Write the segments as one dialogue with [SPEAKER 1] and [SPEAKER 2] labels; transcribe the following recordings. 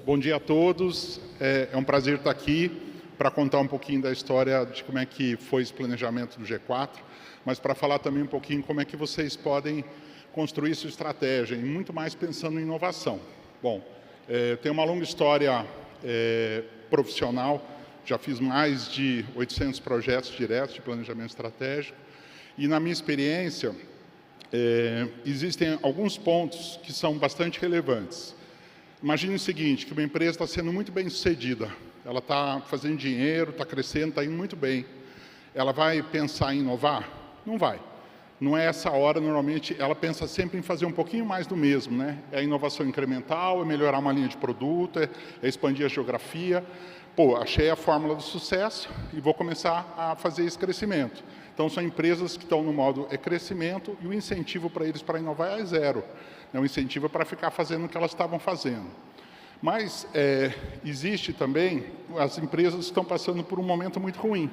[SPEAKER 1] Bom dia a todos. É um prazer estar aqui para contar um pouquinho da história de como é que foi esse planejamento do G4, mas para falar também um pouquinho como é que vocês podem construir sua estratégia, e muito mais pensando em inovação. Tenho uma longa história profissional, já fiz mais de 800 projetos diretos de planejamento estratégico, e na minha experiência, existem alguns pontos que são bastante relevantes. Imagine o seguinte, que uma empresa está sendo muito bem sucedida, ela está fazendo dinheiro, está crescendo, está indo muito bem. Ela vai pensar em inovar? Não vai. Não é essa hora, normalmente, ela pensa sempre em fazer um pouquinho mais do mesmo, né? É a inovação incremental, é melhorar uma linha de produto, é expandir a geografia. Achei a fórmula do sucesso e vou começar a fazer esse crescimento. Então, são empresas que estão no modo crescimento e o incentivo para eles para inovar é zero. O incentivo é para ficar fazendo o que elas estavam fazendo. Mas existe também as empresas que estão passando por um momento muito ruim.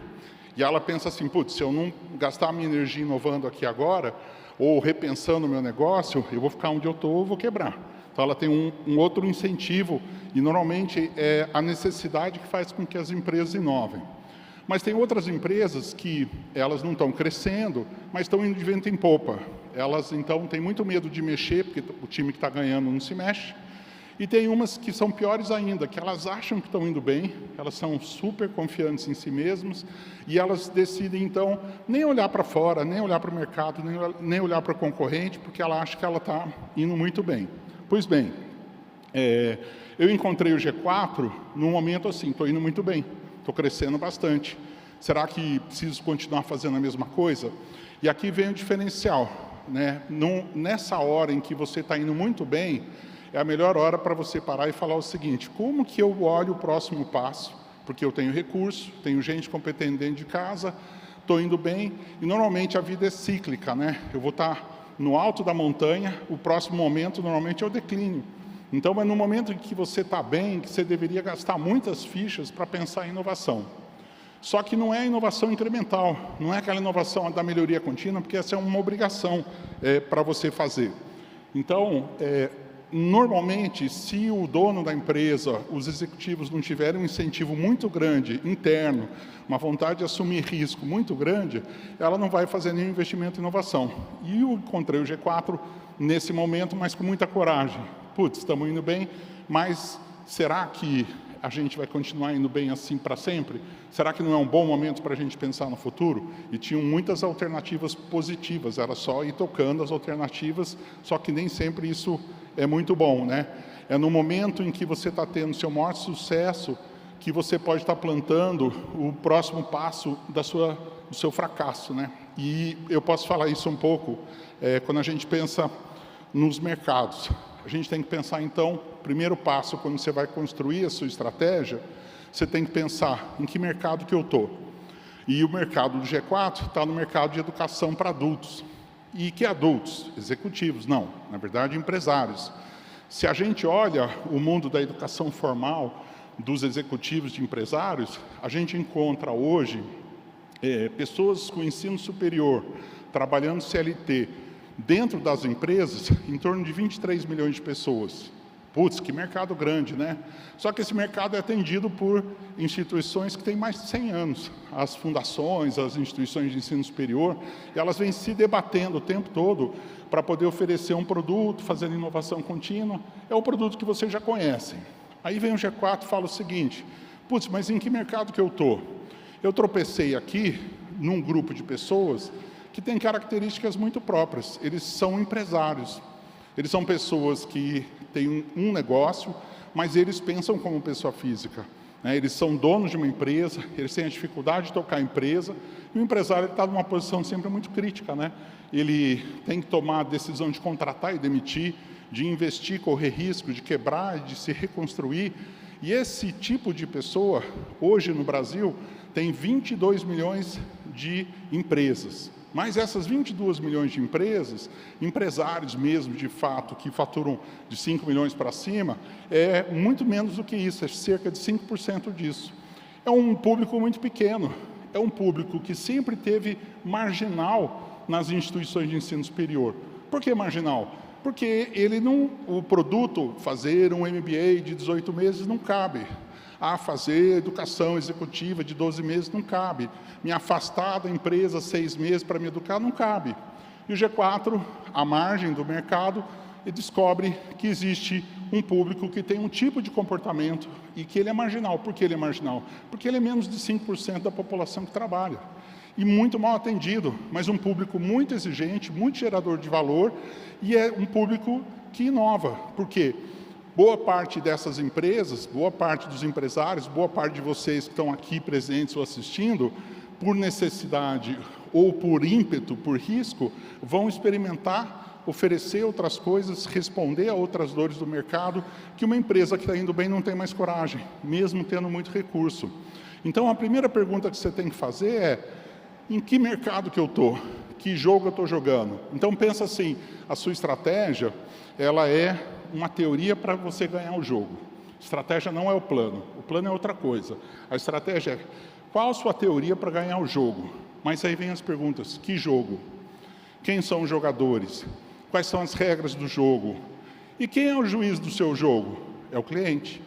[SPEAKER 1] E ela pensa assim, se eu não gastar a minha energia inovando aqui agora, ou repensando o meu negócio, eu vou ficar onde eu estou, eu vou quebrar. Então, ela tem um outro incentivo, e normalmente é a necessidade que faz com que as empresas inovem. Mas tem outras empresas que elas não estão crescendo, mas estão indo de vento em popa. Elas, então, têm muito medo de mexer, porque o time que está ganhando não se mexe. E tem umas que são piores ainda, que elas acham que estão indo bem, elas são super confiantes em si mesmas, e elas decidem, então, nem olhar para fora, nem olhar para o mercado, nem olhar para o concorrente, porque ela acha que ela está indo muito bem. Pois bem, eu encontrei o G4 num momento assim, estou indo muito bem, estou crescendo bastante. Será que preciso continuar fazendo a mesma coisa? E aqui vem o diferencial, né? Nessa hora em que você está indo muito bem, é a melhor hora para você parar e falar o seguinte, como que eu olho o próximo passo? Porque eu tenho recurso, tenho gente competente dentro de casa, estou indo bem, e normalmente a vida é cíclica, né? Eu vou estar no alto da montanha, o próximo momento normalmente é o declínio. Então, é no momento em que você está bem, que você deveria gastar muitas fichas para pensar em inovação. Só que não é inovação incremental, não é aquela inovação da melhoria contínua, porque essa é uma obrigação para você fazer. Então, normalmente, se o dono da empresa, os executivos não tiverem um incentivo muito grande, interno, uma vontade de assumir risco muito grande, ela não vai fazer nenhum investimento em inovação. E eu encontrei o G4 nesse momento, mas com muita coragem. Estamos indo bem, mas será que a gente vai continuar indo bem assim para sempre? Será que não é um bom momento para a gente pensar no futuro? E tinham muitas alternativas positivas, era só ir tocando as alternativas, só que nem sempre isso é muito bom, né? É no momento em que você está tendo seu maior sucesso que você pode estar plantando o próximo passo do seu fracasso, né? E eu posso falar isso um pouco quando a gente pensa nos mercados. A gente tem que pensar, então, primeiro passo, quando você vai construir a sua estratégia, você tem que pensar em que mercado que eu estou. E o mercado do G4 está no mercado de educação para adultos. E que adultos? Executivos? Não, na verdade, empresários. Se a gente olha o mundo da educação formal, dos executivos de empresários, a gente encontra hoje pessoas com ensino superior, trabalhando CLT, dentro das empresas, em torno de 23 milhões de pessoas. Que mercado grande, né? Só que esse mercado é atendido por instituições que têm mais de 100 anos. As fundações, as instituições de ensino superior, elas vêm se debatendo o tempo todo para poder oferecer um produto, fazendo inovação contínua. É o produto que vocês já conhecem. Aí vem o G4 e fala o seguinte, mas em que mercado que eu estou? Eu tropecei aqui num grupo de pessoas que têm características muito próprias. Eles são empresários. Eles são pessoas que têm um negócio, mas eles pensam como pessoa física, né? Eles são donos de uma empresa, eles têm a dificuldade de tocar a empresa, e o empresário está numa posição sempre muito crítica, né? Ele tem que tomar a decisão de contratar e demitir, de investir, correr risco, de quebrar, de se reconstruir. E esse tipo de pessoa, hoje no Brasil, tem 22 milhões de empresas. Mas essas 22 milhões de empresas, empresários mesmo, de fato, que faturam de 5 milhões para cima, é muito menos do que isso, é cerca de 5% disso. É um público muito pequeno, é um público que sempre teve marginal nas instituições de ensino superior. Por que marginal? Porque o produto, fazer um MBA de 18 meses não cabe. Fazer educação executiva de 12 meses não cabe. Me afastar da empresa 6 meses para me educar não cabe. E o G4, à margem do mercado, descobre que existe um público que tem um tipo de comportamento e que ele é marginal. Por que ele é marginal? Porque ele é menos de 5% da população que trabalha. E muito mal atendido, mas um público muito exigente, muito gerador de valor, e é um público que inova. Por quê? Boa parte dessas empresas, boa parte dos empresários, boa parte de vocês que estão aqui presentes ou assistindo, por necessidade ou por ímpeto, por risco, vão experimentar, oferecer outras coisas, responder a outras dores do mercado, que uma empresa que está indo bem não tem mais coragem, mesmo tendo muito recurso. Então, a primeira pergunta que você tem que fazer é: em que mercado que eu estou? Que jogo eu estou jogando? Então, pensa assim, a sua estratégia, ela é uma teoria para você ganhar o jogo. Estratégia não é o plano é outra coisa. A estratégia é: qual a sua teoria para ganhar o jogo? Mas aí vem as perguntas: que jogo? Quem são os jogadores? Quais são as regras do jogo? E quem é o juiz do seu jogo? É o cliente.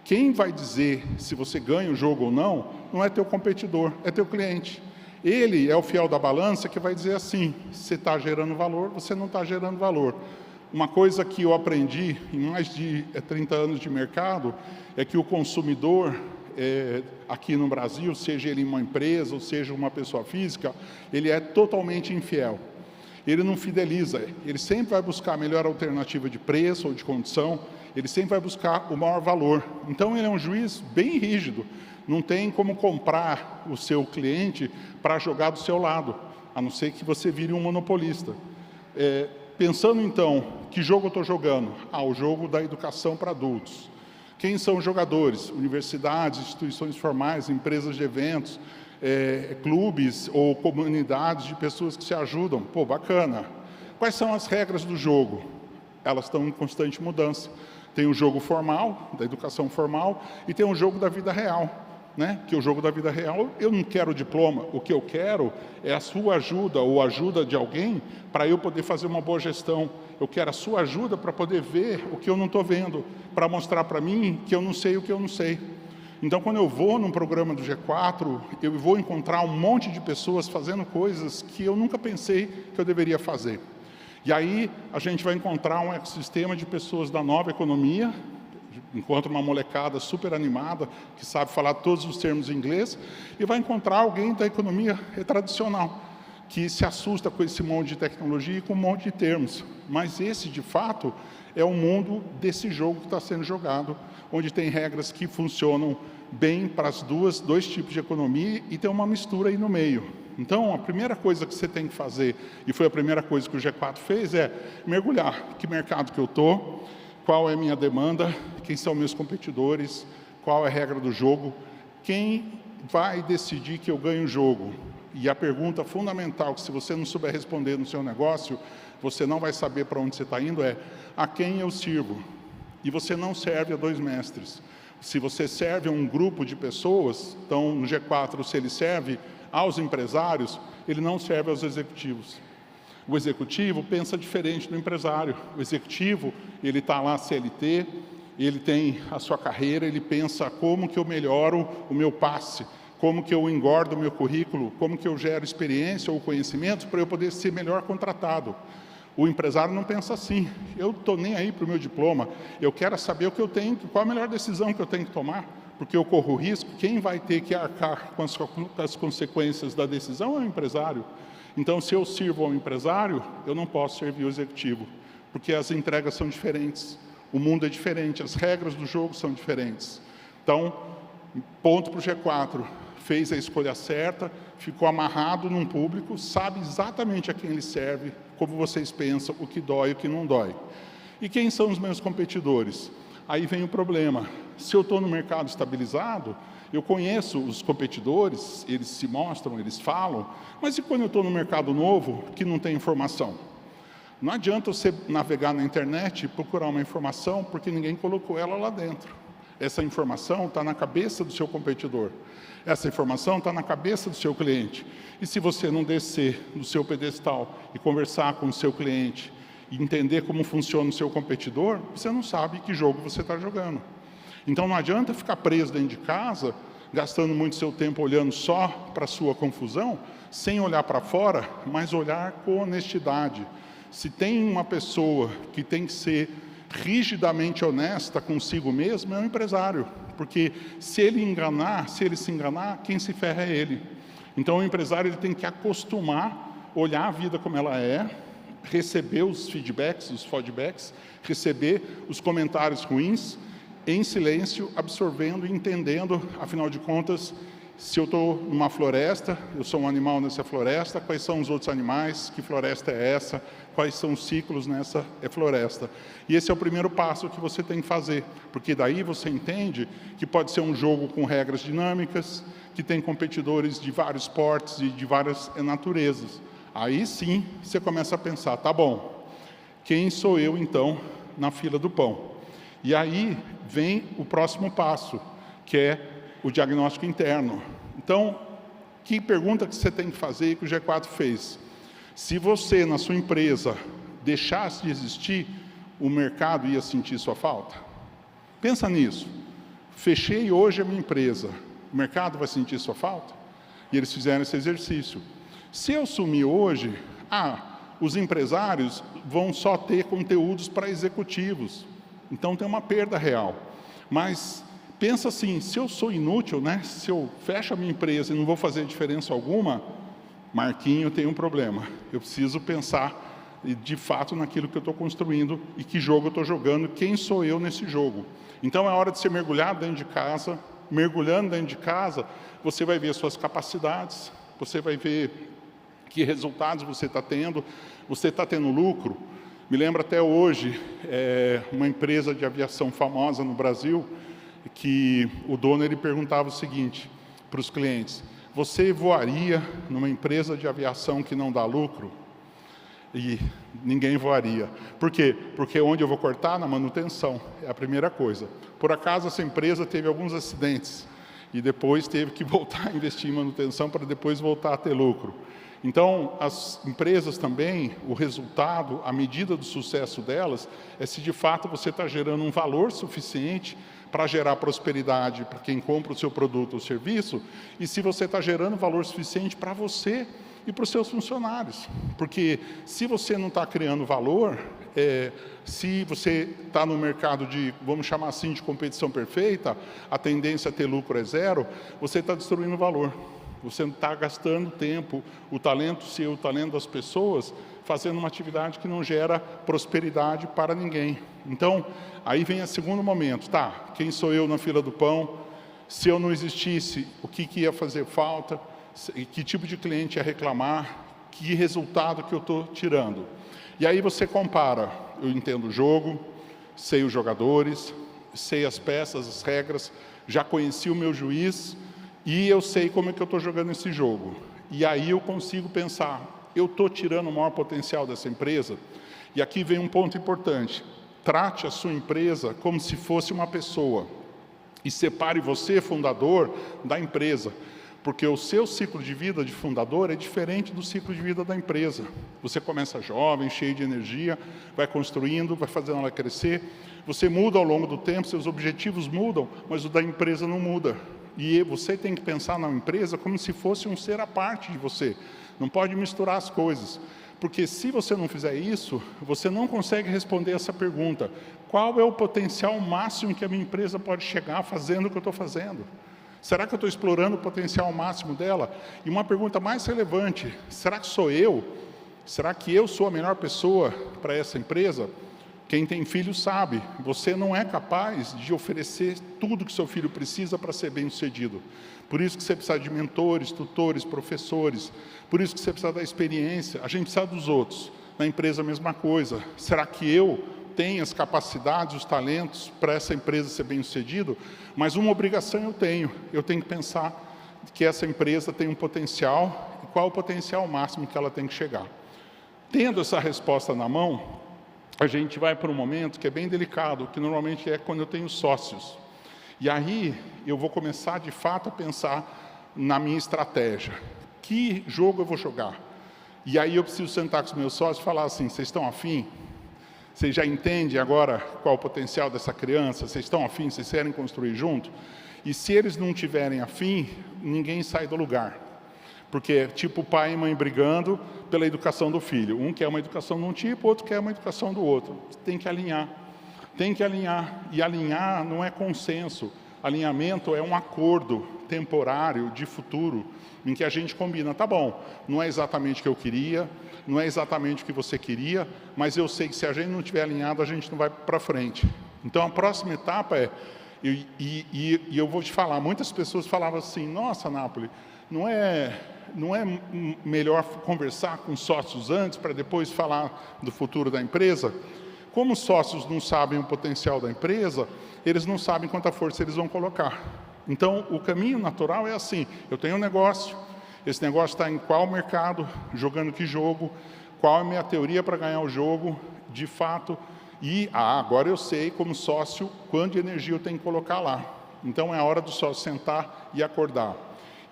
[SPEAKER 1] Quem vai dizer se você ganha o jogo ou não é teu competidor, é teu cliente. Ele é o fiel da balança que vai dizer assim: você está gerando valor, você não está gerando valor. Uma coisa que eu aprendi em mais de 30 anos de mercado é que o consumidor, aqui no Brasil, seja ele uma empresa ou seja uma pessoa física, ele é totalmente infiel. Ele não fideliza, ele sempre vai buscar a melhor alternativa de preço ou de condição, ele sempre vai buscar o maior valor. Então, ele é um juiz bem rígido, não tem como comprar o seu cliente para jogar do seu lado, a não ser que você vire um monopolista. Pensando, então, que jogo eu estou jogando? O jogo da educação para adultos. Quem são os jogadores? Universidades, instituições formais, empresas de eventos, clubes ou comunidades de pessoas que se ajudam. Pô, bacana. Quais são as regras do jogo? Elas estão em constante mudança. Tem o jogo formal, da educação formal, e tem o jogo da vida real. Que o jogo da vida real, eu não quero diploma, o que eu quero é a sua ajuda ou a ajuda de alguém para eu poder fazer uma boa gestão. Eu quero a sua ajuda para poder ver o que eu não estou vendo, para mostrar para mim que eu não sei o que eu não sei. Então, quando eu vou num programa do G4, eu vou encontrar um monte de pessoas fazendo coisas que eu nunca pensei que eu deveria fazer. E aí, a gente vai encontrar um ecossistema de pessoas da nova economia, encontra uma molecada super animada, que sabe falar todos os termos em inglês, e vai encontrar alguém da economia tradicional, que se assusta com esse monte de tecnologia e com um monte de termos. Mas esse, de fato, é o mundo desse jogo que está sendo jogado, onde tem regras que funcionam bem para dois tipos de economia e tem uma mistura aí no meio. Então, a primeira coisa que você tem que fazer, e foi a primeira coisa que o G4 fez, é mergulhar. Que mercado que eu estou? Qual é a minha demanda? Quem são meus competidores? Qual é a regra do jogo? Quem vai decidir que eu ganho o jogo? E a pergunta fundamental, que se você não souber responder no seu negócio, você não vai saber para onde você está indo, é: a quem eu sirvo? E você não serve a dois mestres. Se você serve a um grupo de pessoas, então no G4, se ele serve aos empresários, ele não serve aos executivos. O executivo pensa diferente do empresário. O executivo, ele está lá CLT, ele tem a sua carreira, ele pensa: como que eu melhoro o meu passe, como que eu engordo o meu currículo, como que eu gero experiência ou conhecimento para eu poder ser melhor contratado. O empresário não pensa assim: eu estou nem aí para o meu diploma, eu quero saber o que eu tenho, qual a melhor decisão que eu tenho que tomar, porque eu corro risco. Quem vai ter que arcar com as consequências da decisão é o empresário. Então, se eu sirvo ao empresário, eu não posso servir o executivo, porque as entregas são diferentes, o mundo é diferente, as regras do jogo são diferentes. Então, ponto para o G4, fez a escolha certa, ficou amarrado num público, sabe exatamente a quem ele serve, como vocês pensam, o que dói e o que não dói. E quem são os meus competidores? Aí vem o problema. Se eu estou no mercado estabilizado, eu conheço os competidores, eles se mostram, eles falam, mas e quando eu estou no mercado novo, que não tem informação? Não adianta você navegar na internet e procurar uma informação, porque ninguém colocou ela lá dentro. Essa informação está na cabeça do seu competidor. Essa informação está na cabeça do seu cliente. E se você não descer do seu pedestal e conversar com o seu cliente, e entender como funciona o seu competidor, você não sabe que jogo você está jogando. Então não adianta ficar preso dentro de casa, gastando muito seu tempo olhando só para a sua confusão, sem olhar para fora, mas olhar com honestidade. Se tem uma pessoa que tem que ser rigidamente honesta consigo mesmo, é um empresário. Porque se ele se enganar, quem se ferra é ele. Então o empresário ele tem que acostumar, olhar a vida como ela é, receber os feedbacks, receber os comentários ruins, em silêncio, absorvendo e entendendo, afinal de contas, se eu estou numa floresta, eu sou um animal nessa floresta, quais são os outros animais, que floresta é essa, quais são os ciclos nessa floresta. E esse é o primeiro passo que você tem que fazer, porque daí você entende que pode ser um jogo com regras dinâmicas, que tem competidores de vários portes e de várias naturezas. Aí sim, você começa a pensar, tá bom, quem sou eu então na fila do pão? E aí vem o próximo passo, que é o diagnóstico interno. Então, que pergunta que você tem que fazer e que o G4 fez? Se você, na sua empresa, deixasse de existir, o mercado ia sentir sua falta? Pensa nisso. Fechei hoje a minha empresa, o mercado vai sentir sua falta? E eles fizeram esse exercício. Se eu sumir hoje, os empresários vão só ter conteúdos para executivos. Então tem uma perda real. Mas pensa assim, se eu sou inútil, né? Se eu fecho a minha empresa e não vou fazer diferença alguma, Marquinho, tem um problema. Eu preciso pensar de fato naquilo que eu estou construindo e que jogo eu estou jogando, quem sou eu nesse jogo. Então é hora de você mergulhar dentro de casa. Mergulhando dentro de casa, você vai ver as suas capacidades, você vai ver que resultados você está tendo lucro. Me lembro até hoje, uma empresa de aviação famosa no Brasil, que o dono ele perguntava o seguinte para os clientes: você voaria numa empresa de aviação que não dá lucro? E ninguém voaria. Por quê? Porque onde eu vou cortar? Na manutenção, é a primeira coisa. Por acaso essa empresa teve alguns acidentes e depois teve que voltar a investir em manutenção para depois voltar a ter lucro. Então, as empresas também, o resultado, a medida do sucesso delas, é se de fato você está gerando um valor suficiente para gerar prosperidade para quem compra o seu produto ou serviço, e se você está gerando valor suficiente para você e para os seus funcionários. Porque se você não está criando valor, se você está no mercado de, vamos chamar assim, de competição perfeita, a tendência a ter lucro é zero, você está destruindo valor. Você não está gastando tempo, o talento seu, o talento das pessoas, fazendo uma atividade que não gera prosperidade para ninguém. Então, aí vem o segundo momento. Tá, quem sou eu na fila do pão? Se eu não existisse, o que ia fazer falta? Que tipo de cliente ia reclamar? Que resultado que eu estou tirando? E aí você compara. Eu entendo o jogo, sei os jogadores, sei as peças, as regras, já conheci o meu juiz, e eu sei como é que eu estou jogando esse jogo. E aí eu consigo pensar, eu estou tirando o maior potencial dessa empresa? E aqui vem um ponto importante. Trate a sua empresa como se fosse uma pessoa. E separe você, fundador, da empresa. Porque o seu ciclo de vida de fundador é diferente do ciclo de vida da empresa. Você começa jovem, cheio de energia, vai construindo, vai fazendo ela crescer. Você muda ao longo do tempo, seus objetivos mudam, mas o da empresa não muda. E você tem que pensar na empresa como se fosse um ser à parte de você. Não pode misturar as coisas. Porque se você não fizer isso, você não consegue responder essa pergunta. Qual é o potencial máximo que a minha empresa pode chegar fazendo o que eu estou fazendo? Será que eu estou explorando o potencial máximo dela? E uma pergunta mais relevante, será que sou eu? Será que eu sou a melhor pessoa para essa empresa? Quem tem filho sabe, você não é capaz de oferecer tudo que seu filho precisa para ser bem-sucedido. Por isso que você precisa de mentores, tutores, professores. Por isso que você precisa da experiência. A gente precisa dos outros. Na empresa a mesma coisa. Será que eu tenho as capacidades, os talentos para essa empresa ser bem-sucedido? Mas uma obrigação eu tenho que pensar que essa empresa tem um potencial e qual o potencial máximo que ela tem que chegar. Tendo essa resposta na mão, a gente vai para um momento que é bem delicado, que normalmente é quando eu tenho sócios. E aí eu vou começar de fato a pensar na minha estratégia. Que jogo eu vou jogar? E aí eu preciso sentar com os meus sócios e falar assim, vocês estão afim? Vocês já entendem agora qual o potencial dessa criança? Vocês estão afim? Vocês querem construir junto? E se eles não tiverem afim, ninguém sai do lugar. Porque é tipo pai e mãe brigando pela educação do filho. Um quer uma educação de um tipo, outro quer uma educação do outro. Tem que alinhar. Tem que alinhar. E alinhar não é consenso. Alinhamento é um acordo temporário de futuro, em que a gente combina, tá bom, não é exatamente o que eu queria, não é exatamente o que você queria, mas eu sei que se a gente não estiver alinhado, a gente não vai para frente. Então a próxima etapa é, e eu vou te falar, muitas pessoas falavam assim, nossa, Nápoles, não é melhor conversar com sócios antes para depois falar do futuro da empresa? Como os sócios não sabem o potencial da empresa, eles não sabem quanta força eles vão colocar. Então, o caminho natural é assim, eu tenho um negócio, esse negócio está em qual mercado, jogando que jogo, qual é a minha teoria para ganhar o jogo, de fato, e agora eu sei, como sócio, quanto de energia eu tenho que colocar lá. Então, é a hora do sócio sentar e acordar.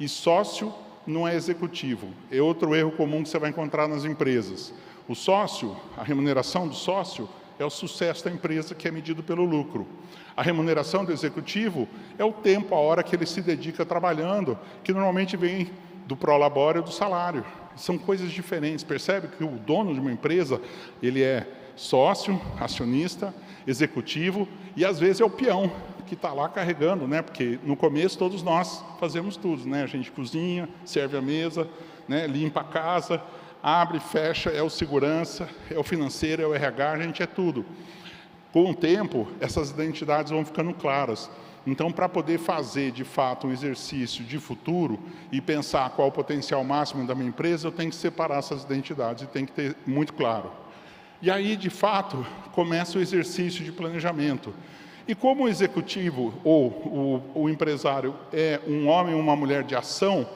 [SPEAKER 1] E sócio não é executivo, é outro erro comum que você vai encontrar nas empresas. O sócio, a remuneração do sócio, é o sucesso da empresa, que é medido pelo lucro. A remuneração do executivo é o tempo, a hora que ele se dedica trabalhando, que normalmente vem do prolabore ou do salário. São coisas diferentes. Percebe que o dono de uma empresa, ele é sócio, acionista, executivo, e às vezes é o peão que está lá carregando, né? Porque no começo todos nós fazemos tudo, né? A gente cozinha, serve a mesa, né? Limpa a casa, abre, fecha, é o segurança, é o financeiro, é o RH, a gente é tudo. Com o tempo, essas identidades vão ficando claras. Então, para poder fazer, de fato, um exercício de futuro e pensar qual o potencial máximo da minha empresa, eu tenho que separar essas identidades e tem que ter muito claro. E aí, de fato, começa o exercício de planejamento. E como o executivo ou o empresário é um homem ou uma mulher de ação,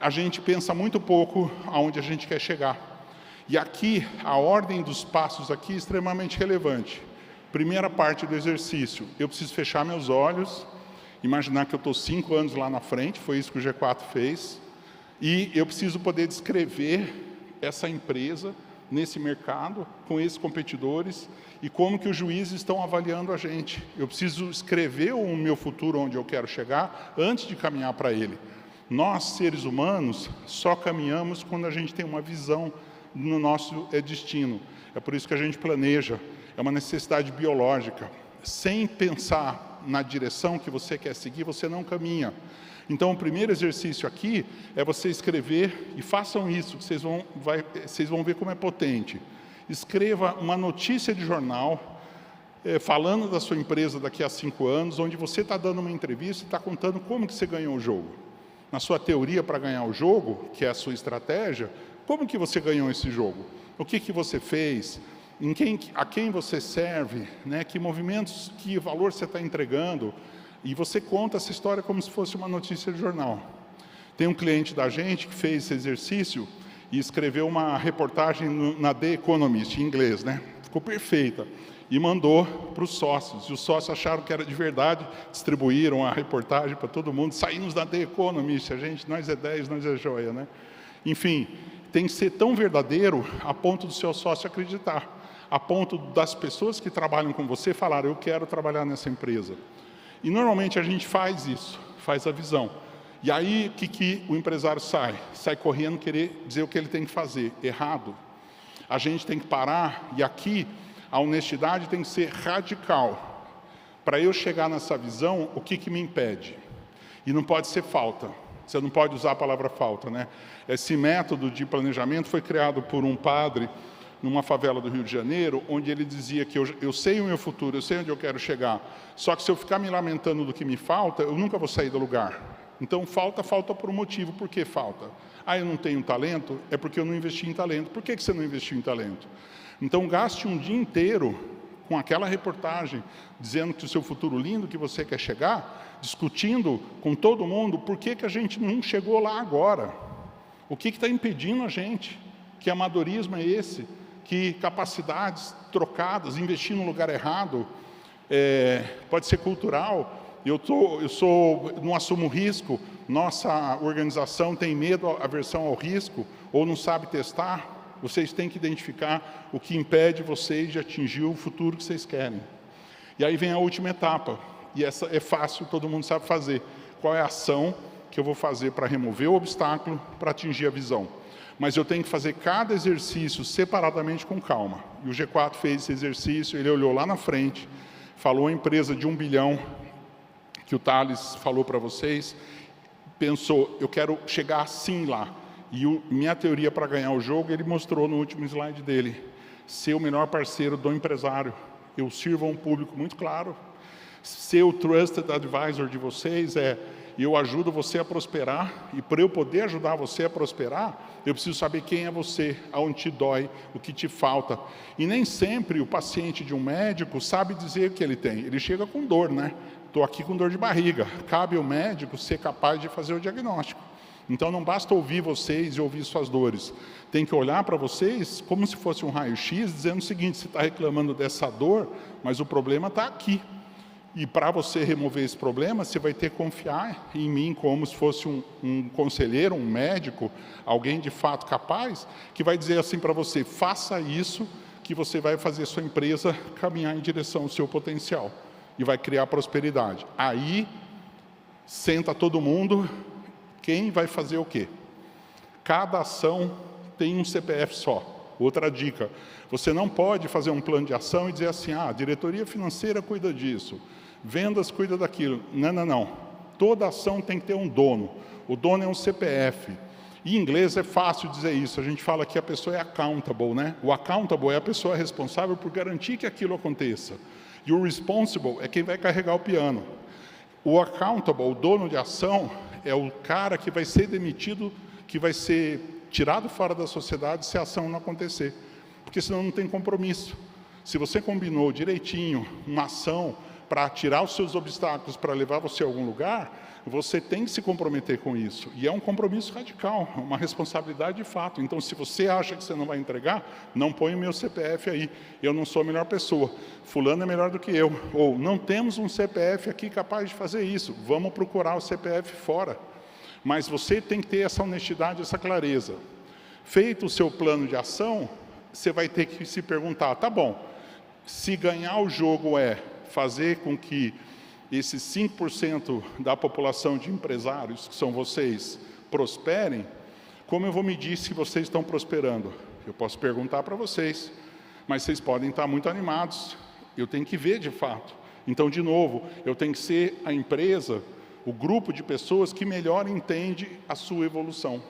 [SPEAKER 1] a gente pensa muito pouco aonde a gente quer chegar. E aqui, a ordem dos passos aqui é extremamente relevante. Primeira parte do exercício, eu preciso fechar meus olhos, imaginar que eu estou 5 anos lá na frente, foi isso que o G4 fez, e eu preciso poder descrever essa empresa nesse mercado, com esses competidores, e como que os juízes estão avaliando a gente. Eu preciso escrever o meu futuro, onde eu quero chegar, antes de caminhar para ele. Nós, seres humanos, só caminhamos quando a gente tem uma visão no nosso destino. É por isso que a gente planeja. É uma necessidade biológica. Sem pensar na direção que você quer seguir, você não caminha. Então, o primeiro exercício aqui é você escrever, e façam isso, que vocês vão ver como é potente. Escreva uma notícia de jornal, falando da sua empresa daqui a 5 anos, onde você está dando uma entrevista e está contando como que você ganhou o jogo. Na sua teoria para ganhar o jogo, que é a sua estratégia, como que você ganhou esse jogo? O que que você fez? A quem você serve, né? Que movimentos, que valor você está entregando, e você conta essa história como se fosse uma notícia de jornal. Tem um cliente da gente que fez esse exercício e escreveu uma reportagem na The Economist, em inglês, né? Ficou perfeita, e mandou para os sócios, e os sócios acharam que era de verdade, distribuíram a reportagem para todo mundo, saímos da The Economist, nós é 10, nós é joia, né? Enfim, tem que ser tão verdadeiro a ponto do seu sócio acreditar, a ponto das pessoas que trabalham com você falar, eu quero trabalhar nessa empresa. E normalmente a gente faz isso, faz a visão. E aí, o que o empresário sai? Sai correndo querer dizer o que ele tem que fazer. Errado. A gente tem que parar, e aqui a honestidade tem que ser radical. Para eu chegar nessa visão, o que me impede? E não pode ser falta. Você não pode usar a palavra falta, né? Esse método de planejamento foi criado por um padre numa favela do Rio de Janeiro, onde ele dizia que eu sei o meu futuro, eu sei onde eu quero chegar, só que se eu ficar me lamentando do que me falta, eu nunca vou sair do lugar. Então, falta por um motivo. Por que falta? Eu não tenho talento? É porque eu não investi em talento. Por que você não investiu em talento? Então, gaste um dia inteiro com aquela reportagem, dizendo que o seu futuro lindo, que você quer chegar, discutindo com todo mundo por que a gente não chegou lá agora. O que está impedindo a gente? Que amadorismo é esse? Que capacidades trocadas, investir no lugar errado, pode ser cultural. Eu não assumo risco, nossa organização tem medo, aversão ao risco, ou não sabe testar. vocês têm que identificar o que impede vocês de atingir o futuro que vocês querem. E aí vem a última etapa, e essa é fácil, todo mundo sabe fazer. Qual é a ação que eu vou fazer para remover o obstáculo, para atingir a visão? Mas eu tenho que fazer cada exercício separadamente com calma. E o G4 fez esse exercício, ele olhou lá na frente, falou a empresa de 1 bilhão, que o Thales falou para vocês, pensou, eu quero chegar assim lá. E minha teoria para ganhar o jogo, ele mostrou no último slide dele. Ser o melhor parceiro do empresário. Eu sirvo a um público muito claro. Ser o trusted advisor de vocês eu ajudo você a prosperar, e para eu poder ajudar você a prosperar, eu preciso saber quem é você, aonde te dói, o que te falta. E nem sempre o paciente de um médico sabe dizer o que ele tem. Ele chega com dor, né? Estou aqui com dor de barriga. Cabe ao médico ser capaz de fazer o diagnóstico. Então não basta ouvir vocês e ouvir suas dores. Tem que olhar para vocês como se fosse um raio-x, dizendo o seguinte, você está reclamando dessa dor, mas o problema está aqui. E para você remover esse problema, você vai ter que confiar em mim como se fosse um conselheiro, um médico, alguém de fato capaz, que vai dizer assim para você, faça isso, que você vai fazer sua empresa caminhar em direção ao seu potencial. E vai criar prosperidade. Aí, senta todo mundo, quem vai fazer o quê? Cada ação tem um CPF só. Outra dica, você não pode fazer um plano de ação e dizer assim, a diretoria financeira cuida disso, vendas cuida daquilo. Não, não, não. Toda ação tem que ter um dono. O dono é um CPF. Em inglês é fácil dizer isso. A gente fala que a pessoa é accountable, né? O accountable é a pessoa responsável por garantir que aquilo aconteça. E o responsible é quem vai carregar o piano. O accountable, o dono de ação, é o cara que vai ser demitido, que vai ser tirado fora da sociedade se a ação não acontecer. Porque senão não tem compromisso. Se você combinou direitinho uma ação para tirar os seus obstáculos, para levar você a algum lugar, você tem que se comprometer com isso. E é um compromisso radical, uma responsabilidade de fato. Então, se você acha que você não vai entregar, não põe o meu CPF aí. Eu não sou a melhor pessoa. Fulano é melhor do que eu. Ou, não temos um CPF aqui capaz de fazer isso. Vamos procurar o CPF fora. Mas você tem que ter essa honestidade, essa clareza. Feito o seu plano de ação, você vai ter que se perguntar, tá bom, se ganhar o jogo é fazer com que esses 5% da população de empresários, que são vocês, prosperem, como eu vou medir se vocês estão prosperando? Eu posso perguntar para vocês, mas vocês podem estar muito animados, eu tenho que ver de fato. Então, de novo, eu tenho que ser a empresa, o grupo de pessoas que melhor entende a sua evolução.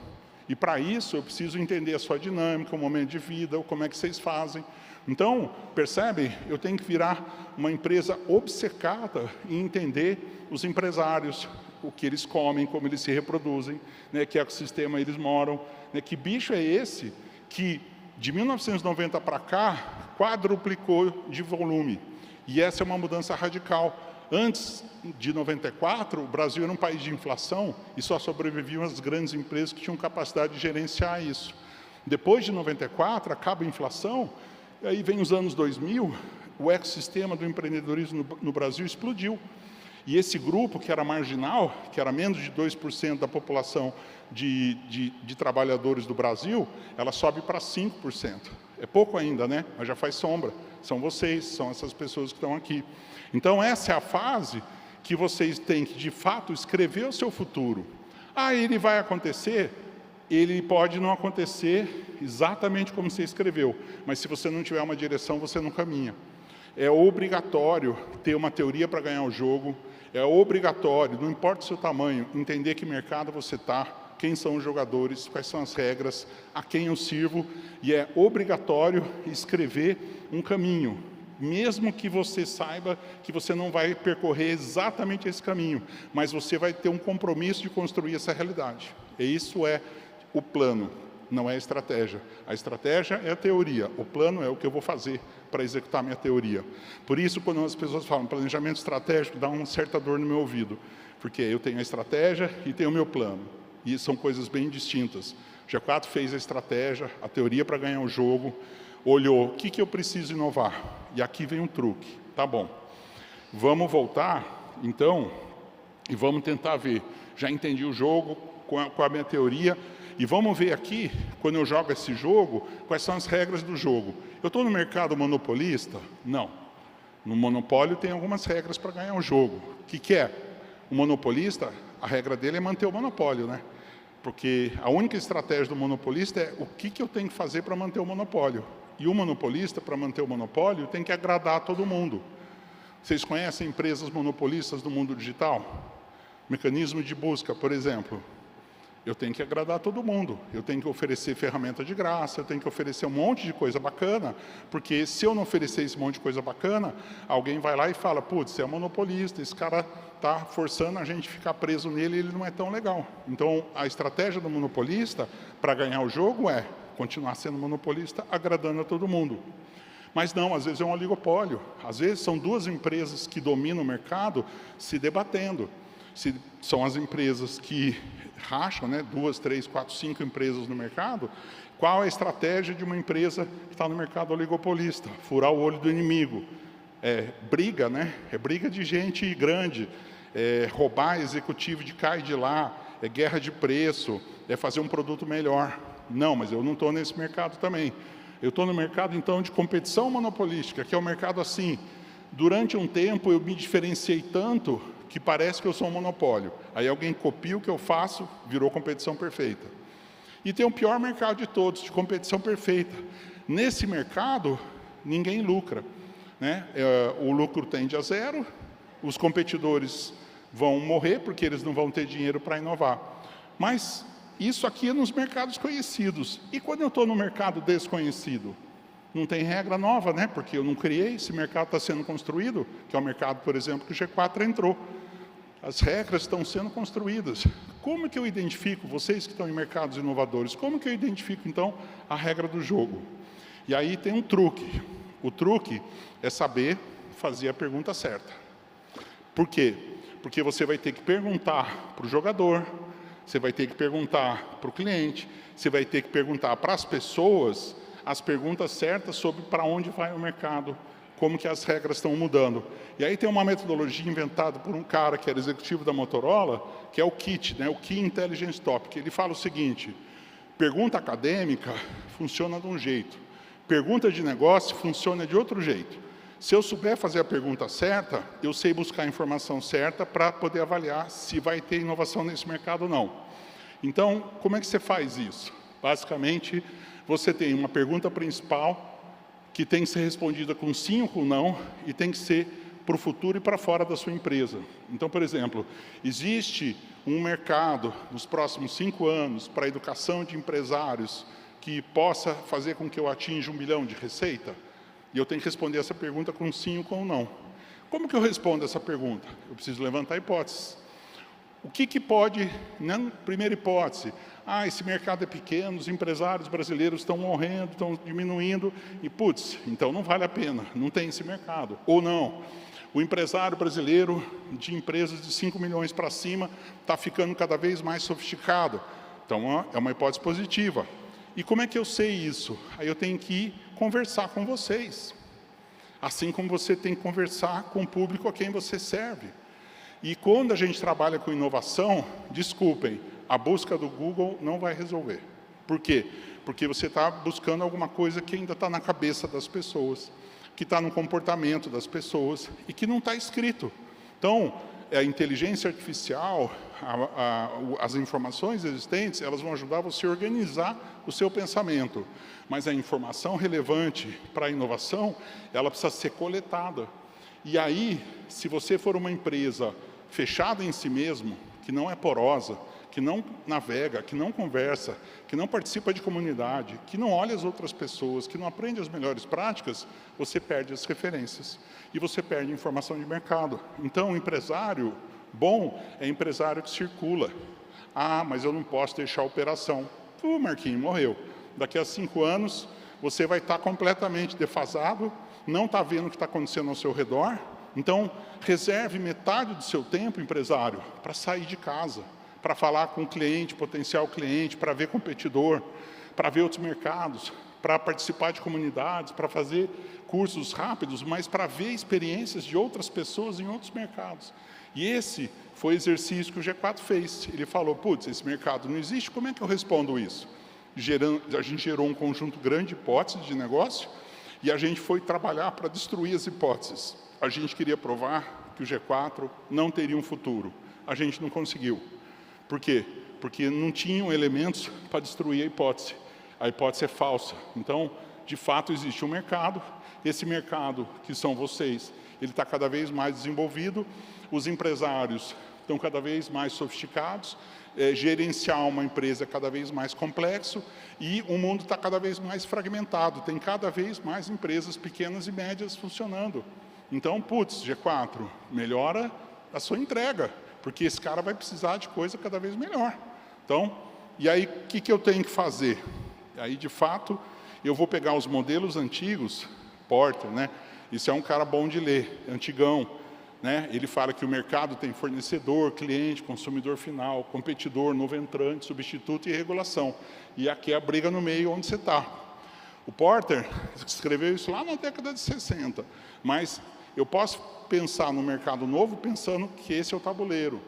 [SPEAKER 1] E para isso, eu preciso entender a sua dinâmica, o momento de vida, como é que vocês fazem. Então, percebem? Eu tenho que virar uma empresa obcecada em entender os empresários, o que eles comem, como eles se reproduzem, né, que ecossistema eles moram, né, que bicho é esse que, de 1990 para cá, quadruplicou de volume. E essa é uma mudança radical. Antes de 94, o Brasil era um país de inflação e só sobreviviam as grandes empresas que tinham capacidade de gerenciar isso. Depois de 94, acaba a inflação, e aí vem os anos 2000, o ecossistema do empreendedorismo no Brasil explodiu. E esse grupo, que era marginal, que era menos de 2% da população de trabalhadores do Brasil, ela sobe para 5%. É pouco ainda, né? Mas já faz sombra. São vocês, são essas pessoas que estão aqui. Então, essa é a fase que vocês têm que, de fato, escrever o seu futuro. Ah, ele vai acontecer? Ele pode não acontecer exatamente como você escreveu, mas se você não tiver uma direção, você não caminha. É obrigatório ter uma teoria para ganhar o jogo, é obrigatório, não importa o seu tamanho, entender que mercado você está, quem são os jogadores, quais são as regras, a quem eu sirvo, e é obrigatório escrever um caminho, mesmo que você saiba que você não vai percorrer exatamente esse caminho, mas você vai ter um compromisso de construir essa realidade. E isso é o plano, não é a estratégia. A estratégia é a teoria, o plano é o que eu vou fazer para executar minha teoria. Por isso, quando as pessoas falam planejamento estratégico, dá uma certa dor no meu ouvido, porque eu tenho a estratégia e tenho o meu plano, e são coisas bem distintas. O G4 fez a estratégia, a teoria para ganhar o jogo, olhou, o que eu preciso inovar? E aqui vem um truque, tá bom. Vamos voltar, então, e vamos tentar ver. Já entendi o jogo com a minha teoria, E vamos ver aqui, quando eu jogo esse jogo, quais são as regras do jogo. Eu estou no mercado monopolista? Não. No monopólio tem algumas regras para ganhar o jogo. O que é? O monopolista, a regra dele é manter o monopólio, né? Porque a única estratégia do monopolista é o que eu tenho que fazer para manter o monopólio. E o monopolista, para manter o monopólio, tem que agradar todo mundo. Vocês conhecem empresas monopolistas do mundo digital? Mecanismo de busca, por exemplo. Eu tenho que agradar todo mundo. Eu tenho que oferecer ferramenta de graça, eu tenho que oferecer um monte de coisa bacana, porque se eu não oferecer esse monte de coisa bacana, alguém vai lá e fala, putz, você é monopolista, esse cara está forçando a gente ficar preso nele e ele não é tão legal. Então, a estratégia do monopolista para ganhar o jogo é continuar sendo monopolista, agradando a todo mundo. Mas não, às vezes é um oligopólio. Às vezes são duas empresas que dominam o mercado se debatendo. São as empresas que racham, né? 2, 3, 4, 5 empresas no mercado. Qual é a estratégia de uma empresa que está no mercado oligopolista? Furar o olho do inimigo. É briga, né? É briga de gente grande. É roubar executivo de cá e de lá. É guerra de preço. É fazer um produto melhor. Não, mas eu não estou nesse mercado também. Eu estou no mercado, então, de competição monopolística, que é um mercado assim. Durante um tempo, eu me diferenciei tanto que parece que eu sou um monopólio. Aí alguém copia o que eu faço, virou competição perfeita. E tem o pior mercado de todos, de competição perfeita. Nesse mercado, ninguém lucra, né? O lucro tende a zero, os competidores vão morrer, porque eles não vão ter dinheiro para inovar. Mas isso aqui é nos mercados conhecidos. E quando eu estou no mercado desconhecido? Não tem regra nova, né? Porque eu não criei, esse mercado está sendo construído, que é o mercado, por exemplo, que o G4 entrou. As regras estão sendo construídas. Como que eu identifico, vocês que estão em mercados inovadores, como que eu identifico, então, a regra do jogo? E aí tem um truque. O truque é saber fazer a pergunta certa. Por quê? Porque você vai ter que perguntar para o jogador, você vai ter que perguntar para o cliente, você vai ter que perguntar para as pessoas as perguntas certas sobre para onde vai o mercado, como que as regras estão mudando. E aí tem uma metodologia inventada por um cara que era executivo da Motorola, que é o KIT, né, o Key Intelligence Topic. Ele fala o seguinte, pergunta acadêmica funciona de um jeito, pergunta de negócio funciona de outro jeito. Se eu souber fazer a pergunta certa, eu sei buscar a informação certa para poder avaliar se vai ter inovação nesse mercado ou não. Então, como é que você faz isso? Basicamente, você tem uma pergunta principal que tem que ser respondida com sim ou com não e tem que ser para o futuro e para fora da sua empresa. Então, por exemplo, existe um mercado nos próximos 5 anos para a educação de empresários que possa fazer com que eu atinja 1 milhão de receita? E eu tenho que responder essa pergunta com sim ou com não. Como que eu respondo essa pergunta? Eu preciso levantar hipóteses. O que pode, na primeira hipótese, esse mercado é pequeno, os empresários brasileiros estão morrendo, estão diminuindo, e putz, então não vale a pena, não tem esse mercado. Ou não, o empresário brasileiro de empresas de 5 milhões para cima está ficando cada vez mais sofisticado. Então é uma hipótese positiva. E como é que eu sei isso? Aí eu tenho que conversar com vocês. Assim como você tem que conversar com o público a quem você serve. E quando a gente trabalha com inovação, desculpem, a busca do Google não vai resolver. Por quê? Porque você está buscando alguma coisa que ainda está na cabeça das pessoas, que está no comportamento das pessoas e que não está escrito. Então, a inteligência artificial, as informações existentes, elas vão ajudar você a organizar o seu pensamento. Mas a informação relevante para a inovação, ela precisa ser coletada. E aí, se você for uma empresa fechada em si mesmo, que não é porosa, que não navega, que não conversa, que não participa de comunidade, que não olha as outras pessoas, que não aprende as melhores práticas, você perde as referências e você perde informação de mercado. Então, o empresário bom é empresário que circula. Mas eu não posso deixar a operação. Marquinhos, morreu. Daqui a 5 anos, você vai estar completamente defasado, não está vendo o que está acontecendo ao seu redor. Então, reserve metade do seu tempo, empresário, para sair de casa, para falar com o cliente, potencial cliente, para ver competidor, para ver outros mercados, para participar de comunidades, para fazer cursos rápidos, mas para ver experiências de outras pessoas em outros mercados. E esse foi o exercício que o G4 fez. Ele falou, putz, esse mercado não existe, como é que eu respondo isso? A gente gerou um conjunto grande de hipóteses de negócio e a gente foi trabalhar para destruir as hipóteses. A gente queria provar que o G4 não teria um futuro. A gente não conseguiu. Por quê? Porque não tinham elementos para destruir a hipótese. A hipótese é falsa. Então, de fato, existe um mercado. Esse mercado, que são vocês, ele está cada vez mais desenvolvido. Os empresários estão cada vez mais sofisticados. Gerenciar uma empresa é cada vez mais complexo. E o mundo está cada vez mais fragmentado. Tem cada vez mais empresas pequenas e médias funcionando. Então, putz, G4, melhora a sua entrega, porque esse cara vai precisar de coisa cada vez melhor. Então, e aí, o que eu tenho que fazer? Aí, de fato, eu vou pegar os modelos antigos, Porter, né? Isso é um cara bom de ler, antigão, né? Ele fala que o mercado tem fornecedor, cliente, consumidor final, competidor, novo entrante, substituto e regulação. E aqui é a briga no meio onde você está. O Porter escreveu isso lá na década de 60, mas eu posso pensar no mercado novo pensando que esse é o tabuleiro.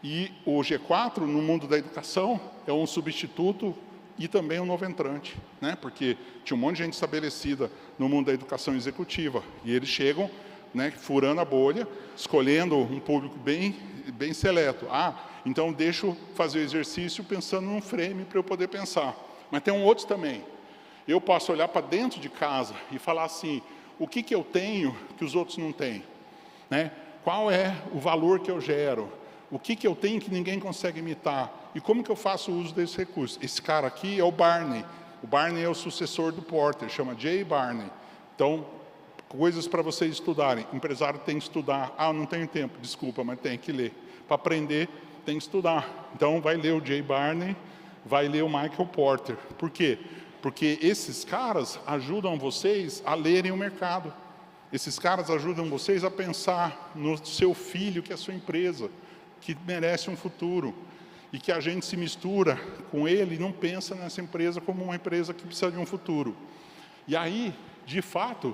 [SPEAKER 1] E o G4, no mundo da educação, é um substituto e também um novo entrante, né? Porque tinha um monte de gente estabelecida no mundo da educação executiva, e eles chegam, né, furando a bolha, escolhendo um público bem seleto. Então deixa eu fazer o exercício pensando num frame para eu poder pensar. Mas tem um outro também. Eu posso olhar para dentro de casa e falar assim, o que eu tenho que os outros não têm? Né? Qual é o valor que eu gero? O que eu tenho que ninguém consegue imitar? E como que eu faço uso desse recurso? Esse cara aqui é o Barney. O Barney é o sucessor do Porter, chama Jay Barney. Então, coisas para vocês estudarem. O empresário tem que estudar. Não tenho tempo, desculpa, mas tem que ler. Para aprender, tem que estudar. Então, vai ler o Jay Barney, vai ler o Michael Porter. Por quê? Porque esses caras ajudam vocês a lerem o mercado. Esses caras ajudam vocês a pensar no seu filho, que é a sua empresa, que merece um futuro. E que a gente se mistura com ele e não pensa nessa empresa como uma empresa que precisa de um futuro. E aí, de fato,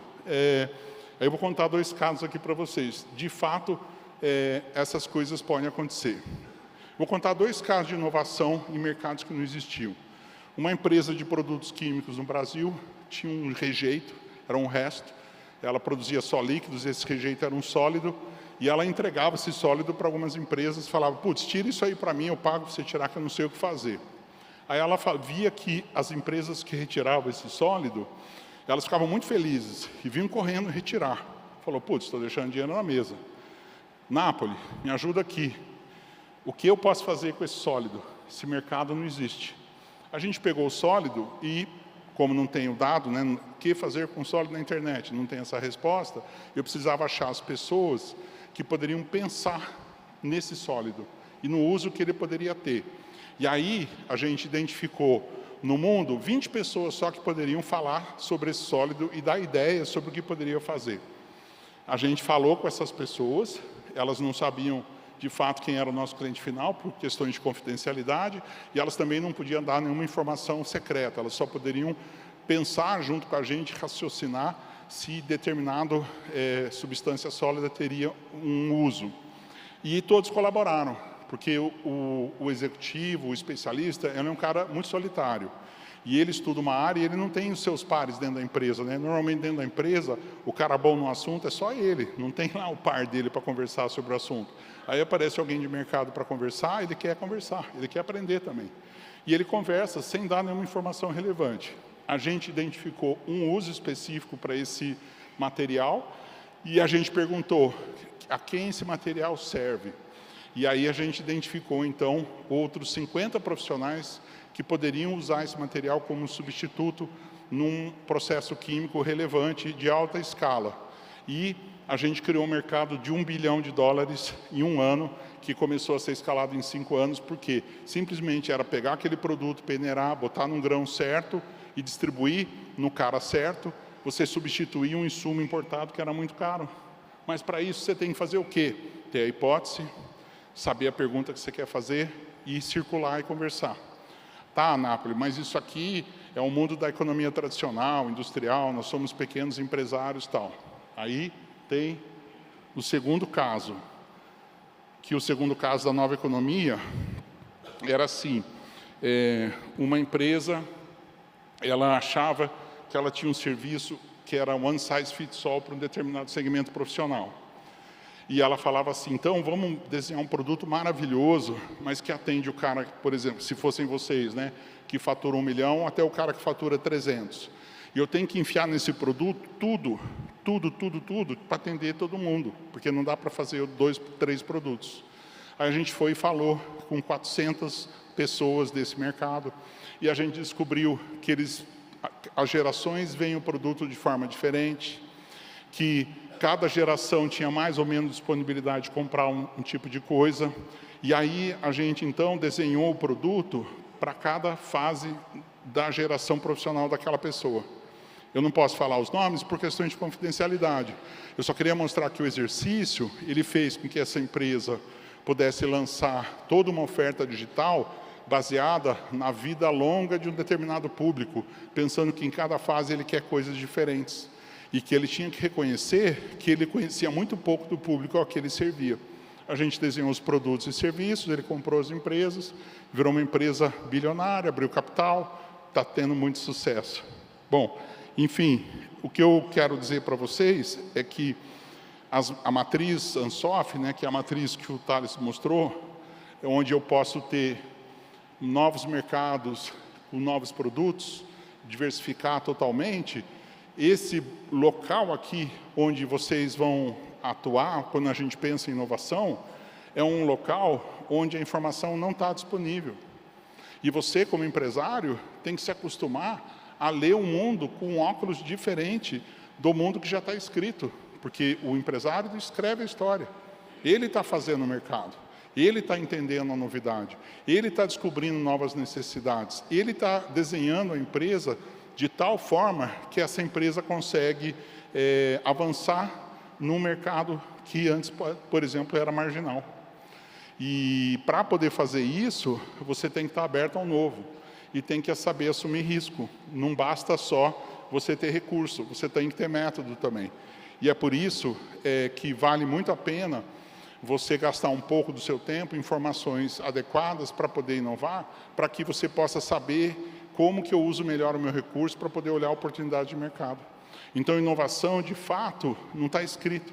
[SPEAKER 1] eu vou contar 2 casos aqui para vocês. De fato, essas coisas podem acontecer. Vou contar 2 casos de inovação em mercados que não existiam. Uma empresa de produtos químicos no Brasil tinha um rejeito, era um resto. Ela produzia só líquidos, esse rejeito era um sólido, e ela entregava esse sólido para algumas empresas, falava, putz, tira isso aí para mim, eu pago para você tirar, que eu não sei o que fazer. Aí ela via que as empresas que retiravam esse sólido, elas ficavam muito felizes, e vinham correndo retirar. Falou, putz, estou deixando dinheiro na mesa. Nápoles, me ajuda aqui. O que eu posso fazer com esse sólido? Esse mercado não existe. A gente pegou o sólido e, como não tem o dado, né, o que fazer com o sólido na internet? Não tem essa resposta. Eu precisava achar as pessoas que poderiam pensar nesse sólido e no uso que ele poderia ter. E aí a gente identificou no mundo 20 pessoas só que poderiam falar sobre esse sólido e dar ideias sobre o que poderia fazer. A gente falou com essas pessoas, elas não sabiam de fato quem era o nosso cliente final, por questões de confidencialidade, e elas também não podiam dar nenhuma informação secreta, elas só poderiam pensar junto com a gente, raciocinar se determinada substância sólida teria um uso. E todos colaboraram, porque o executivo, o especialista, ele é um cara muito solitário. E ele estuda uma área e ele não tem os seus pares dentro da empresa, né? Normalmente dentro da empresa, o cara bom no assunto é só ele, não tem lá o par dele para conversar sobre o assunto. Aí aparece alguém de mercado para conversar, ele quer conversar, ele quer aprender também. E ele conversa sem dar nenhuma informação relevante. A gente identificou um uso específico para esse material e a gente perguntou a quem esse material serve. E aí a gente identificou, então, outros 50 profissionais que poderiam usar esse material como substituto num processo químico relevante de alta escala. E a gente criou um mercado de $1 bilhão em um ano, que começou a ser escalado em 5 anos, porque simplesmente era pegar aquele produto, peneirar, botar num grão certo e distribuir no cara certo, você substituir um insumo importado que era muito caro. Mas para isso você tem que fazer o quê? Ter a hipótese, saber a pergunta que você quer fazer e circular e conversar. Tá, Nápoles, mas isso aqui é o mundo da economia tradicional, industrial, nós somos pequenos empresários e tal. Aí tem o segundo caso. que o segundo caso da nova economia era assim, uma empresa, ela achava que ela tinha um serviço que era one size fits all para um determinado segmento profissional. E ela falava assim, então vamos desenhar um produto maravilhoso, mas que atende o cara, por exemplo, se fossem vocês, né, que fatura 1 milhão, até o cara que fatura 300. E eu tenho que enfiar nesse produto tudo, para atender todo mundo, porque não dá para fazer 2, 3 produtos. Aí a gente foi e falou com 400 pessoas desse mercado, e a gente descobriu que as gerações veem o produto de forma diferente, que cada geração tinha mais ou menos disponibilidade de comprar um tipo de coisa, e aí a gente então desenhou o produto para cada fase da geração profissional daquela pessoa. Eu não posso falar os nomes por questões de confidencialidade. Eu só queria mostrar que o exercício, ele fez com que essa empresa pudesse lançar toda uma oferta digital baseada na vida longa de um determinado público, pensando que em cada fase ele quer coisas diferentes. E que ele tinha que reconhecer que ele conhecia muito pouco do público ao que ele servia. A gente desenhou os produtos e serviços, ele comprou as empresas, virou uma empresa bilionária, abriu capital, está tendo muito sucesso. Bom, enfim, o que eu quero dizer para vocês é que a matriz Ansoff, né, que é a matriz que o Thales mostrou, é onde eu posso ter novos mercados com novos produtos, diversificar totalmente. Esse local aqui, onde vocês vão atuar, quando a gente pensa em inovação, é um local onde a informação não está disponível. E você, como empresário, tem que se acostumar a ler o mundo com um óculos diferente do mundo que já está escrito, porque o empresário escreve a história. Ele está fazendo o mercado, ele está entendendo a novidade, ele está descobrindo novas necessidades, ele está desenhando a empresa de tal forma que essa empresa consegue avançar num mercado que antes, por exemplo, era marginal. E para poder fazer isso, você tem que estar aberto ao novo e tem que saber assumir risco. Não basta só você ter recurso, você tem que ter método também. E é por isso que vale muito a pena você gastar um pouco do seu tempo, informações adequadas para poder inovar, para que você possa saber como que eu uso melhor o meu recurso para poder olhar a oportunidade de mercado. Então, inovação, de fato, não está escrito.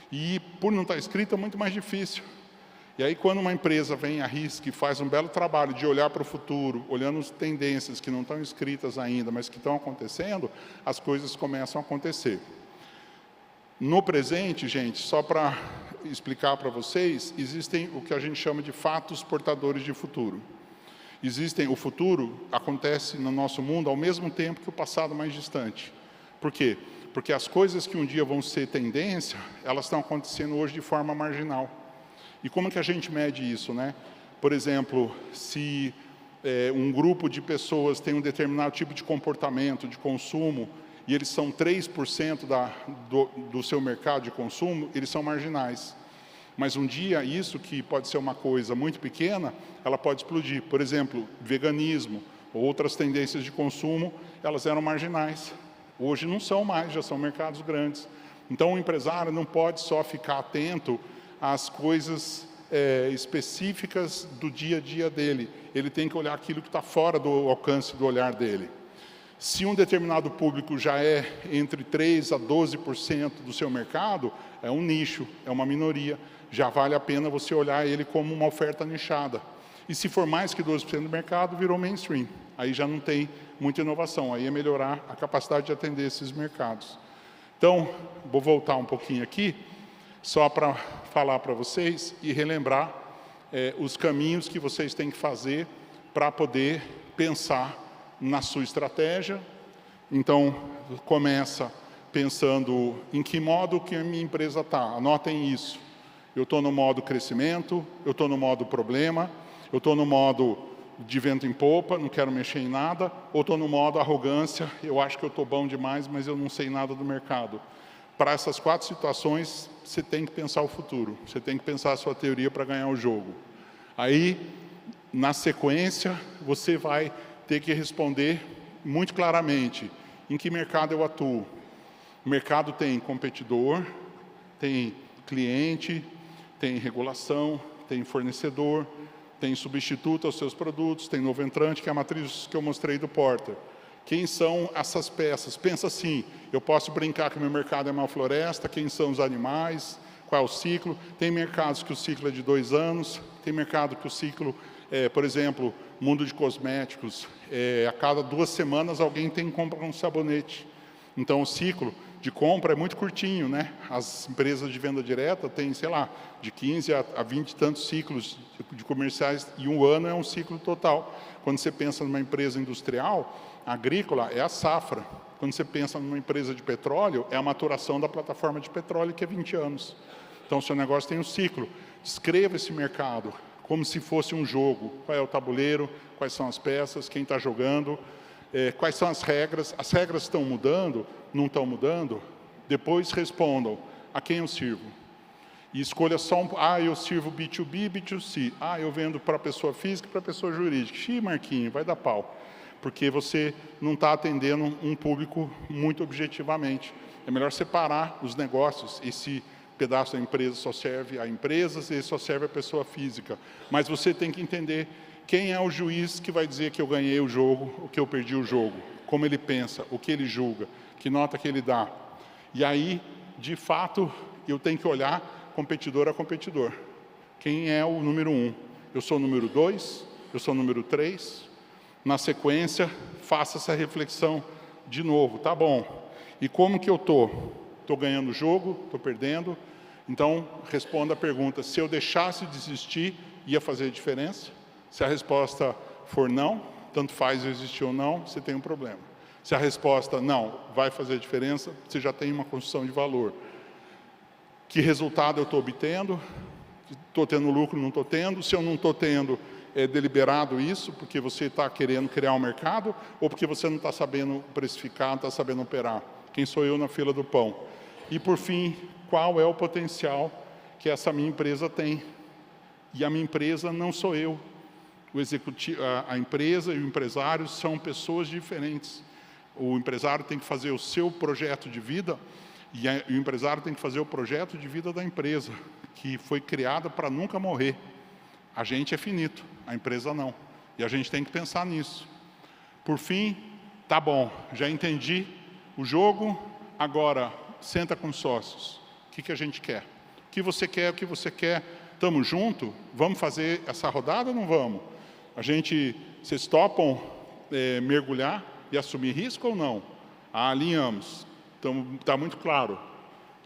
[SPEAKER 1] E, por não estar escrito, é muito mais difícil. E aí, quando uma empresa vem, arrisca e faz um belo trabalho de olhar para o futuro, olhando as tendências que não estão escritas ainda, mas que estão acontecendo, as coisas começam a acontecer. No presente, gente, só para explicar para vocês, existem o que a gente chama de fatos portadores de futuro. O futuro acontece no nosso mundo ao mesmo tempo que o passado mais distante. Por quê? Porque as coisas que um dia vão ser tendência, elas estão acontecendo hoje de forma marginal. E como que a gente mede isso, né? Por exemplo, se um grupo de pessoas tem um determinado tipo de comportamento, de consumo, e eles são 3% do seu mercado de consumo, eles são marginais. Mas um dia, isso que pode ser uma coisa muito pequena, ela pode explodir. Por exemplo, veganismo, ou outras tendências de consumo, elas eram marginais. Hoje não são mais, já são mercados grandes. Então, o empresário não pode só ficar atento às coisas específicas do dia a dia dele. Ele tem que olhar aquilo que está fora do alcance do olhar dele. Se um determinado público já é entre 3% a 12% do seu mercado, é um nicho, é uma minoria. Já vale a pena você olhar ele como uma oferta nichada. E se for mais que 12% do mercado, virou mainstream. Aí já não tem muita inovação, aí é melhorar a capacidade de atender esses mercados. Então, vou voltar um pouquinho aqui, só para falar para vocês e relembrar os caminhos que vocês têm que fazer para poder pensar na sua estratégia. Então, começa pensando em que modo que a minha empresa está. Anotem isso. Eu estou no modo crescimento, eu estou no modo problema, eu estou no modo de vento em popa, não quero mexer em nada, ou estou no modo arrogância, eu acho que eu estou bom demais, mas eu não sei nada do mercado. Para essas 4 situações, você tem que pensar o futuro, você tem que pensar a sua teoria para ganhar o jogo. Aí, na sequência, você vai ter que responder muito claramente em que mercado eu atuo. O mercado tem competidor, tem cliente, tem regulação, tem fornecedor, tem substituto aos seus produtos, tem novo entrante, que é a matriz que eu mostrei do Porter. Quem são essas peças? Pensa assim, eu posso brincar que meu mercado é uma floresta, quem são os animais, qual é o ciclo? Tem mercados que o ciclo é de 2 anos, tem mercado que o ciclo, por exemplo, mundo de cosméticos, a cada 2 semanas alguém tem que comprar um sabonete. Então o ciclo de compra é muito curtinho, né? As empresas de venda direta têm, sei lá, de 15 a 20 e tantos ciclos de comerciais, e 1 ano é um ciclo total. Quando você pensa numa empresa industrial, agrícola, é a safra. Quando você pensa numa empresa de petróleo, é a maturação da plataforma de petróleo, que é 20 anos. Então, o seu negócio tem um ciclo. Descreva esse mercado como se fosse um jogo. Qual é o tabuleiro, quais são as peças, quem está jogando, quais são as regras estão mudando, não estão mudando? Depois respondam, a quem eu sirvo? E escolha só eu sirvo B2B, B2C. Eu vendo para pessoa física e para pessoa jurídica. Xiii, Marquinho, vai dar pau. Porque você não está atendendo um público muito objetivamente. É melhor separar os negócios. Esse pedaço da empresa só serve a empresas, esse só serve a pessoa física. Mas você tem que entender quem é o juiz que vai dizer que eu ganhei o jogo, ou que eu perdi o jogo, como ele pensa, o que ele julga, que nota que ele dá. E aí, de fato, eu tenho que olhar competidor a competidor. Quem é o número 1? Eu sou o número 2? Eu sou o número 3? Na sequência, faça essa reflexão de novo. Tá bom. E como que eu estou? Estou ganhando o jogo? Estou perdendo? Então, responda a pergunta. Se eu deixasse de existir, ia fazer diferença? Se a resposta for não, tanto faz eu existir ou não, você tem um problema. Se a resposta não, vai fazer diferença, você já tem uma construção de valor. Que resultado eu estou obtendo? Estou tendo lucro, não estou tendo? Se eu não estou tendo, é deliberado isso, porque você está querendo criar um mercado, ou porque você não está sabendo precificar, não está sabendo operar? Quem sou eu na fila do pão? E, por fim, qual é o potencial que essa minha empresa tem? E a minha empresa não sou eu. O executivo, a empresa e o empresário são pessoas diferentes. O empresário tem que fazer o seu projeto de vida, e o empresário tem que fazer o projeto de vida da empresa, que foi criada para nunca morrer. A gente é finito, a empresa não. E a gente tem que pensar nisso. Por fim, tá bom, já entendi o jogo, agora senta com os sócios. O que a gente quer? O que você quer, o que você quer? Estamos juntos? Vamos fazer essa rodada ou não vamos? Vocês topam mergulhar e assumir risco ou não? Alinhamos. Então, está muito claro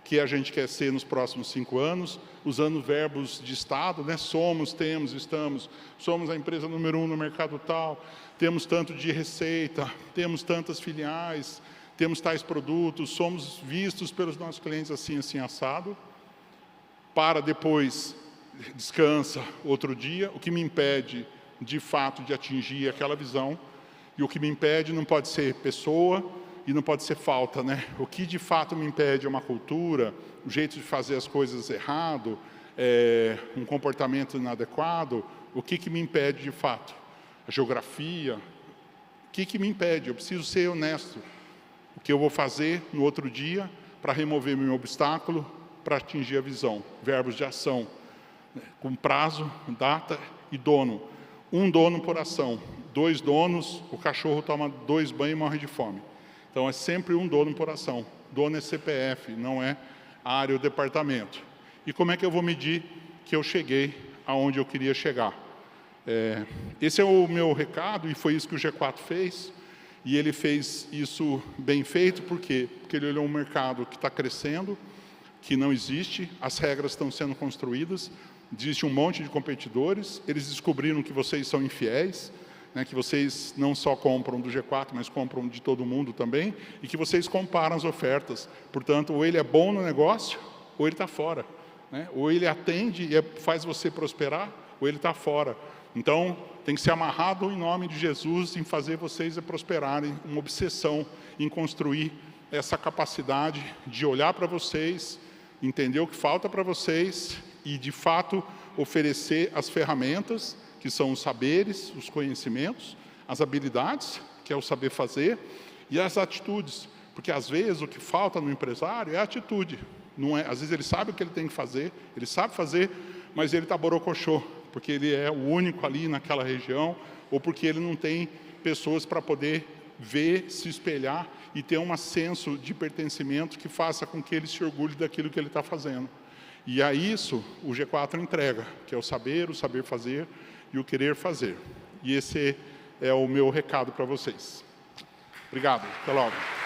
[SPEAKER 1] que a gente quer ser nos próximos 5 anos, usando verbos de Estado, né? Somos, temos, estamos, somos a empresa número 1 no mercado tal, temos tanto de receita, temos tantas filiais, temos tais produtos, somos vistos pelos nossos clientes assim, assim, assado. Para depois, descansa outro dia, o que me impede, de fato, de atingir aquela visão, e o que me impede não pode ser pessoa, e não pode ser falta, né? O que de fato me impede é uma cultura, o jeito de fazer as coisas errado, um comportamento inadequado. O que me impede de fato? A geografia. O que me impede? Eu preciso ser honesto. O que eu vou fazer no outro dia para remover meu obstáculo, para atingir a visão? Verbos de ação, né? Com prazo, data e dono. 1 dono por ação. 2 donos, o cachorro toma 2 banhos e morre de fome. Então, é sempre 1 dono por ação. Dono é CPF, não é área ou departamento. E como é que eu vou medir que eu cheguei aonde eu queria chegar? Esse é o meu recado, e foi isso que o G4 fez. E ele fez isso bem feito, por quê? Porque ele olhou um mercado que está crescendo, que não existe, as regras estão sendo construídas, existe um monte de competidores, eles descobriram que vocês são infiéis, né, que vocês não só compram do G4, mas compram de todo mundo também, e que vocês comparam as ofertas. Portanto, ou ele é bom no negócio, ou ele está fora, né? Ou ele atende e faz você prosperar, ou ele está fora. Então, tem que ser amarrado em nome de Jesus, em fazer vocês prosperarem, uma obsessão em construir essa capacidade de olhar para vocês, entender o que falta para vocês e, de fato, oferecer as ferramentas, que são os saberes, os conhecimentos, as habilidades, que é o saber fazer, e as atitudes. Porque, às vezes, o que falta no empresário é a atitude. Não é, às vezes, ele sabe o que ele tem que fazer, ele sabe fazer, mas ele está borocochô, porque ele é o único ali naquela região, ou porque ele não tem pessoas para poder ver, se espelhar e ter um senso de pertencimento que faça com que ele se orgulhe daquilo que ele está fazendo. E a isso o G4 entrega, que é o saber fazer e o querer fazer. E esse é o meu recado para vocês. Obrigado, até logo.